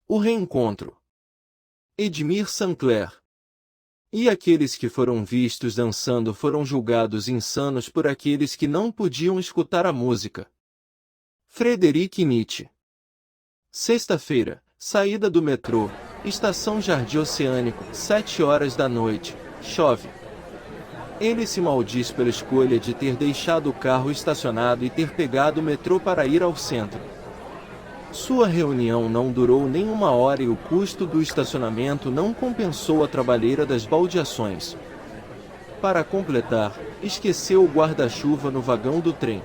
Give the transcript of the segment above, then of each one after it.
O reencontro. Edmir Sinclair. E aqueles que foram vistos dançando foram julgados insanos por aqueles que não podiam escutar a música. Friedrich Nietzsche. Sexta-feira, saída do metrô, estação Jardim Oceânico, 7 horas da noite, chove. Ele se maldiz pela escolha de ter deixado o carro estacionado e ter pegado o metrô para ir ao centro. Sua reunião não durou nem 1 hora e o custo do estacionamento não compensou a trabalheira das baldeações. Para completar, esqueceu o guarda-chuva no vagão do trem.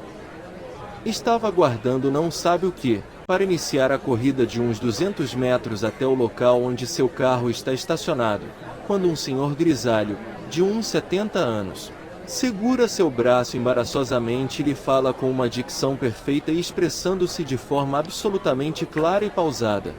Estava guardando não sabe o que, para iniciar a corrida de uns 200 metros até o local onde seu carro está estacionado, quando um senhor grisalho, de uns 70 anos, segura seu braço embaraçosamente e lhe fala com uma dicção perfeita e expressando-se de forma absolutamente clara e pausada.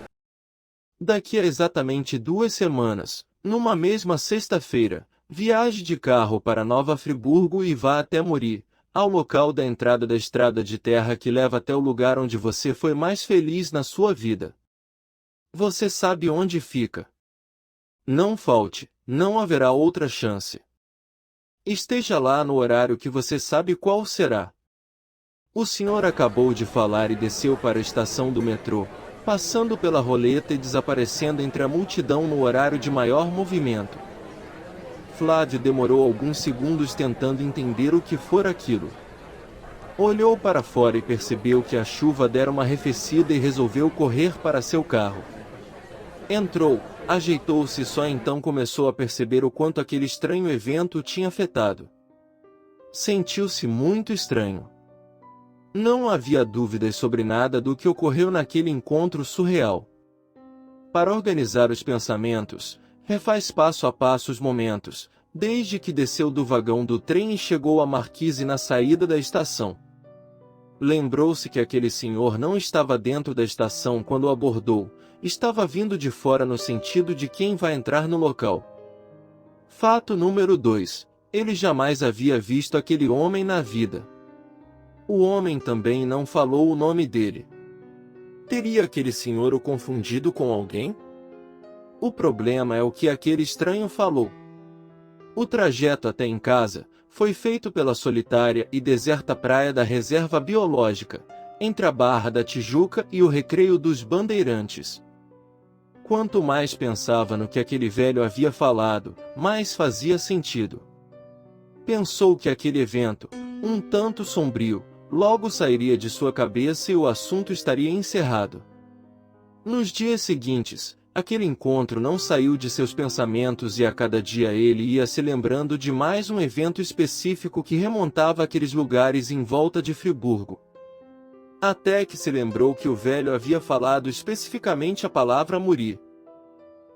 Daqui a exatamente 2 semanas, numa mesma sexta-feira, viaje de carro para Nova Friburgo e vá até Muri, ao local da entrada da estrada de terra que leva até o lugar onde você foi mais feliz na sua vida. Você sabe onde fica. Não falte, não haverá outra chance. Esteja lá no horário que você sabe qual será. O senhor acabou de falar e desceu para a estação do metrô, passando pela roleta e desaparecendo entre a multidão no horário de maior movimento. Flávio demorou alguns segundos tentando entender o que fora aquilo. Olhou para fora e percebeu que a chuva dera uma arrefecida e resolveu correr para seu carro. Entrou, ajeitou-se e só então começou a perceber o quanto aquele estranho evento o tinha afetado. Sentiu-se muito estranho. Não havia dúvidas sobre nada do que ocorreu naquele encontro surreal. Para organizar os pensamentos, refaz passo a passo os momentos, desde que desceu do vagão do trem e chegou à marquise na saída da estação. Lembrou-se que aquele senhor não estava dentro da estação quando o abordou, estava vindo de fora no sentido de quem vai entrar no local. Fato número 2. Ele jamais havia visto aquele homem na vida. O homem também não falou o nome dele. Teria aquele senhor o confundido com alguém? O problema é o que aquele estranho falou. O trajeto até em casa foi feito pela solitária e deserta praia da Reserva Biológica, entre a Barra da Tijuca e o Recreio dos Bandeirantes. Quanto mais pensava no que aquele velho havia falado, mais fazia sentido. Pensou que aquele evento, um tanto sombrio, logo sairia de sua cabeça e o assunto estaria encerrado. Nos dias seguintes, aquele encontro não saiu de seus pensamentos e a cada dia ele ia se lembrando de mais um evento específico que remontava aqueles lugares em volta de Friburgo. Até que se lembrou que o velho havia falado especificamente a palavra Muri.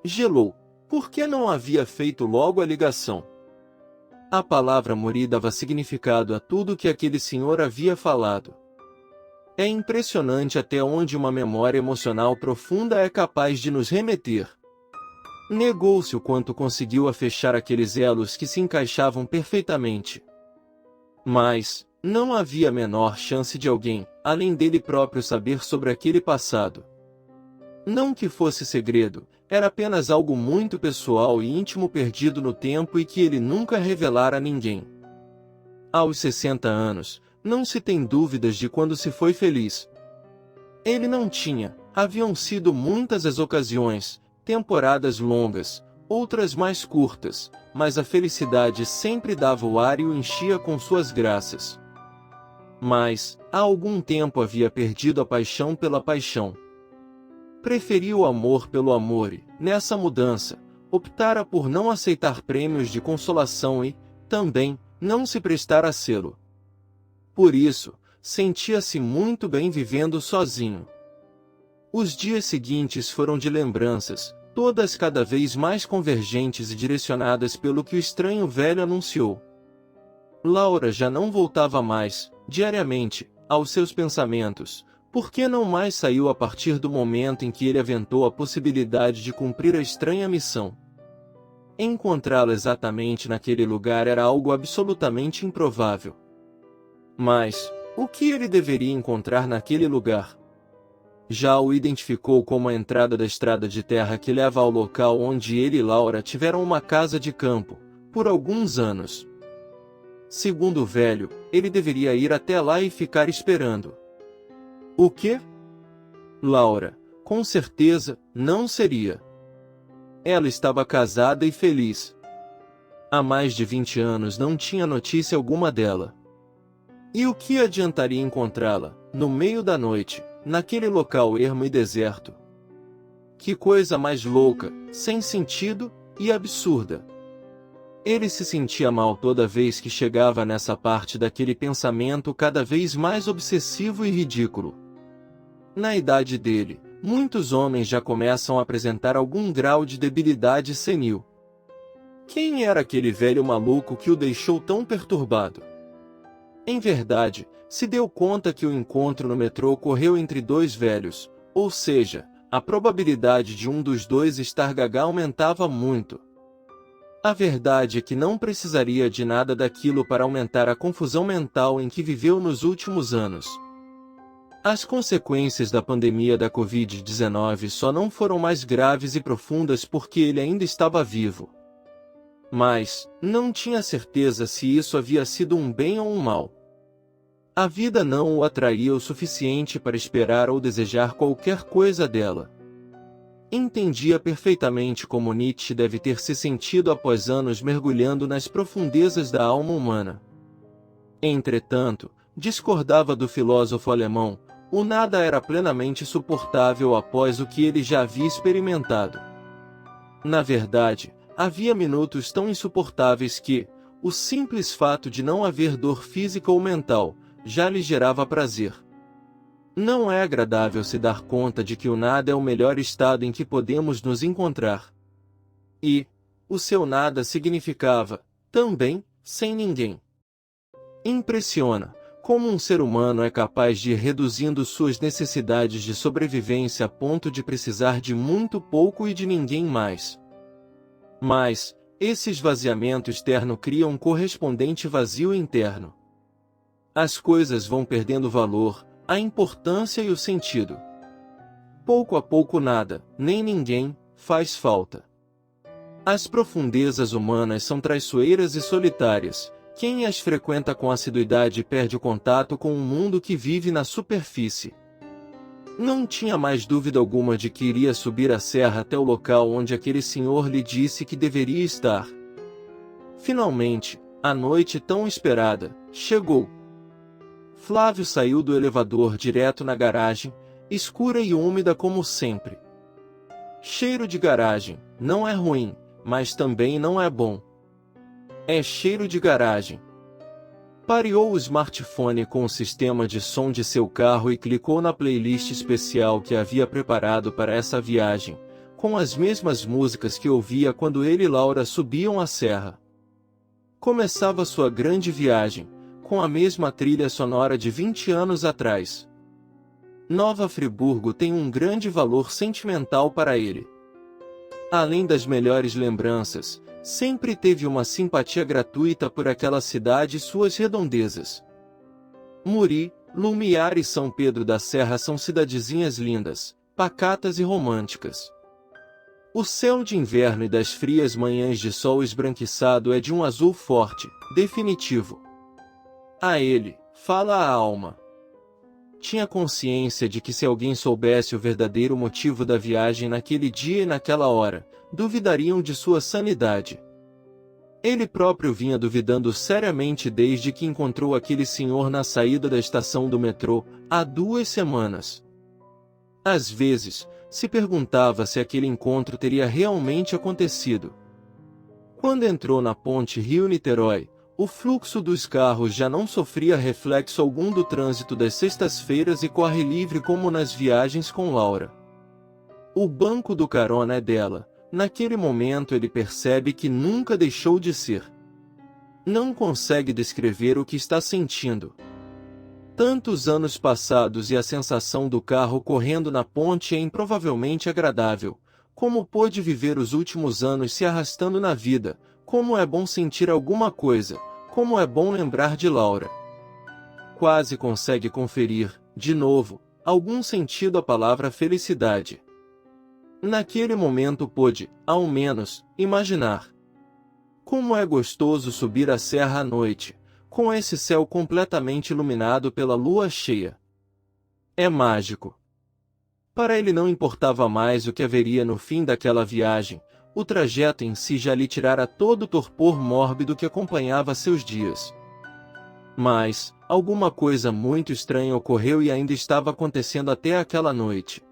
Gelou. Por que não havia feito logo a ligação? A palavra Muri dava significado a tudo que aquele senhor havia falado. É impressionante até onde uma memória emocional profunda é capaz de nos remeter. Negou-se o quanto conseguiu a fechar aqueles elos que se encaixavam perfeitamente. Mas não havia a menor chance de alguém, além dele próprio, saber sobre aquele passado. Não que fosse segredo, era apenas algo muito pessoal e íntimo perdido no tempo e que ele nunca revelara a ninguém. Aos 60 anos, não se tem dúvidas de quando se foi feliz. Ele não tinha, haviam sido muitas as ocasiões, temporadas longas, outras mais curtas, mas a felicidade sempre dava o ar e o enchia com suas graças. Mas, há algum tempo havia perdido a paixão pela paixão. Preferiu o amor pelo amor e, nessa mudança, optara por não aceitar prêmios de consolação e, também, não se prestar a sê-lo. Por isso, sentia-se muito bem vivendo sozinho. Os dias seguintes foram de lembranças, todas cada vez mais convergentes e direcionadas pelo que o estranho velho anunciou. Laura já não voltava mais, diariamente, aos seus pensamentos, porque não mais saiu a partir do momento em que ele aventou a possibilidade de cumprir a estranha missão. Encontrá-la exatamente naquele lugar era algo absolutamente improvável. Mas, o que ele deveria encontrar naquele lugar? Já o identificou como a entrada da estrada de terra que leva ao local onde ele e Laura tiveram uma casa de campo, por alguns anos. Segundo o velho, ele deveria ir até lá e ficar esperando. O quê? Laura, com certeza, não seria. Ela estava casada e feliz. Há mais de 20 anos não tinha notícia alguma dela. E o que adiantaria encontrá-la, no meio da noite, naquele local ermo e deserto? Que coisa mais louca, sem sentido e absurda. Ele se sentia mal toda vez que chegava nessa parte daquele pensamento cada vez mais obsessivo e ridículo. Na idade dele, muitos homens já começam a apresentar algum grau de debilidade senil. Quem era aquele velho maluco que o deixou tão perturbado? Em verdade, se deu conta que o encontro no metrô ocorreu entre dois velhos, ou seja, a probabilidade de um dos dois estar gaga aumentava muito. A verdade é que não precisaria de nada daquilo para aumentar a confusão mental em que viveu nos últimos anos. As consequências da pandemia da Covid-19 só não foram mais graves e profundas porque ele ainda estava vivo. Mas, não tinha certeza se isso havia sido um bem ou um mal. A vida não o atraía o suficiente para esperar ou desejar qualquer coisa dela. Entendia perfeitamente como Nietzsche deve ter se sentido após anos mergulhando nas profundezas da alma humana. Entretanto, discordava do filósofo alemão, o nada era plenamente suportável após o que ele já havia experimentado. Na verdade, havia minutos tão insuportáveis que, o simples fato de não haver dor física ou mental, já lhe gerava prazer. Não é agradável se dar conta de que o nada é o melhor estado em que podemos nos encontrar. E, o seu nada significava, também, sem ninguém. Impressiona como um ser humano é capaz de ir reduzindo suas necessidades de sobrevivência a ponto de precisar de muito pouco e de ninguém mais. Mas, esse esvaziamento externo cria um correspondente vazio interno. As coisas vão perdendo valor, a importância e o sentido. Pouco a pouco nada, nem ninguém, faz falta. As profundezas humanas são traiçoeiras e solitárias. Quem as frequenta com assiduidade perde o contato com um mundo que vive na superfície. Não tinha mais dúvida alguma de que iria subir a serra até o local onde aquele senhor lhe disse que deveria estar. Finalmente, a noite tão esperada chegou. Flávio saiu do elevador direto na garagem, escura e úmida como sempre. Cheiro de garagem, não é ruim, mas também não é bom. É cheiro de garagem. Pareou o smartphone com o sistema de som de seu carro e clicou na playlist especial que havia preparado para essa viagem, com as mesmas músicas que ouvia quando ele e Laura subiam a serra. Começava sua grande viagem, com a mesma trilha sonora de 20 anos atrás. Nova Friburgo tem um grande valor sentimental para ele. Além das melhores lembranças, sempre teve uma simpatia gratuita por aquela cidade e suas redondezas. Muri, Lumiar e São Pedro da Serra são cidadezinhas lindas, pacatas e românticas. O céu de inverno e das frias manhãs de sol esbranquiçado é de um azul forte, definitivo. A ele, fala a alma. Tinha consciência de que se alguém soubesse o verdadeiro motivo da viagem naquele dia e naquela hora, duvidariam de sua sanidade. Ele próprio vinha duvidando seriamente desde que encontrou aquele senhor na saída da estação do metrô, há 2 semanas. Às vezes, se perguntava se aquele encontro teria realmente acontecido. Quando entrou na ponte Rio-Niterói, o fluxo dos carros já não sofria reflexo algum do trânsito das sextas-feiras e corre livre como nas viagens com Laura. O banco do carona é dela. Naquele momento ele percebe que nunca deixou de ser. Não consegue descrever o que está sentindo. Tantos anos passados e a sensação do carro correndo na ponte é improvavelmente agradável. Como pôde viver os últimos anos se arrastando na vida? Como é bom sentir alguma coisa, como é bom lembrar de Laura. Quase consegue conferir, de novo, algum sentido à palavra felicidade. Naquele momento pôde, ao menos, imaginar. Como é gostoso subir a serra à noite, com esse céu completamente iluminado pela lua cheia. É mágico. Para ele não importava mais o que haveria no fim daquela viagem, o trajeto em si já lhe tirara todo o torpor mórbido que acompanhava seus dias. Mas, alguma coisa muito estranha ocorreu e ainda estava acontecendo até aquela noite.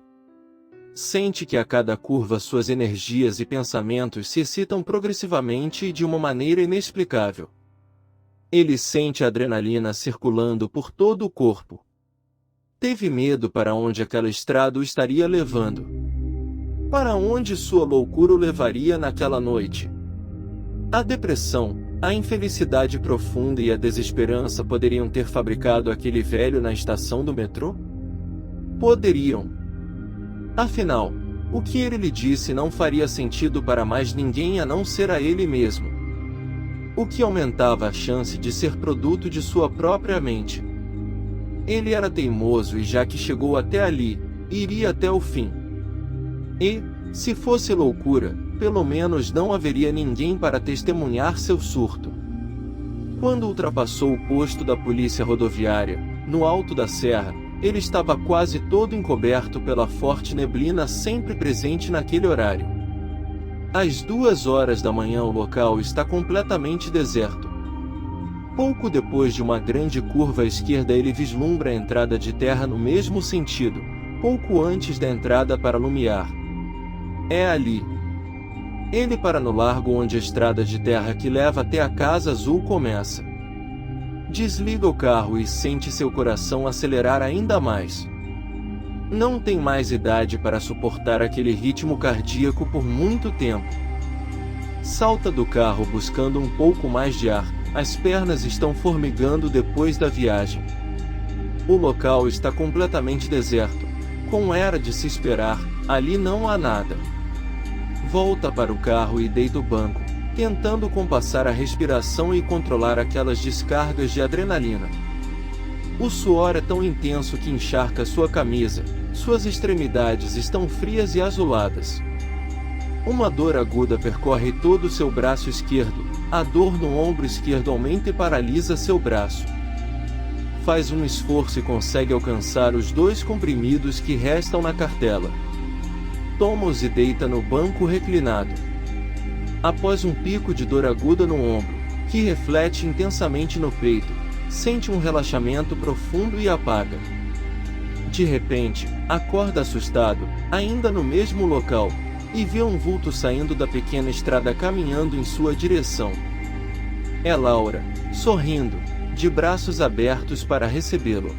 Sente que a cada curva suas energias e pensamentos se excitam progressivamente e de uma maneira inexplicável. Ele sente a adrenalina circulando por todo o corpo. Teve medo para onde aquela estrada o estaria levando. Para onde sua loucura o levaria naquela noite? A depressão, a infelicidade profunda e a desesperança poderiam ter fabricado aquele velho na estação do metrô? Poderiam. Afinal, o que ele lhe disse não faria sentido para mais ninguém a não ser a ele mesmo. O que aumentava a chance de ser produto de sua própria mente. Ele era teimoso e já que chegou até ali, iria até o fim. E, se fosse loucura, pelo menos não haveria ninguém para testemunhar seu surto. Quando ultrapassou o posto da polícia rodoviária, no alto da serra, ele estava quase todo encoberto pela forte neblina sempre presente naquele horário. Às 2 horas da manhã o local está completamente deserto. Pouco depois de uma grande curva à esquerda ele vislumbra a entrada de terra no mesmo sentido, pouco antes da entrada para Lumiar. É ali. Ele para no largo onde a estrada de terra que leva até a Casa Azul começa. Desliga o carro e sente seu coração acelerar ainda mais. Não tem mais idade para suportar aquele ritmo cardíaco por muito tempo. Salta do carro buscando um pouco mais de ar, as pernas estão formigando depois da viagem. O local está completamente deserto, como era de se esperar, ali não há nada. Volta para o carro e deita o banco, tentando compassar a respiração e controlar aquelas descargas de adrenalina. O suor é tão intenso que encharca sua camisa, suas extremidades estão frias e azuladas. Uma dor aguda percorre todo o seu braço esquerdo, a dor no ombro esquerdo aumenta e paralisa seu braço. Faz um esforço e consegue alcançar os 2 comprimidos que restam na cartela. Toma-os e deita no banco reclinado. Após um pico de dor aguda no ombro, que reflete intensamente no peito, sente um relaxamento profundo e apaga. De repente, acorda assustado, ainda no mesmo local, e vê um vulto saindo da pequena estrada caminhando em sua direção. É Laura, sorrindo, de braços abertos para recebê-lo.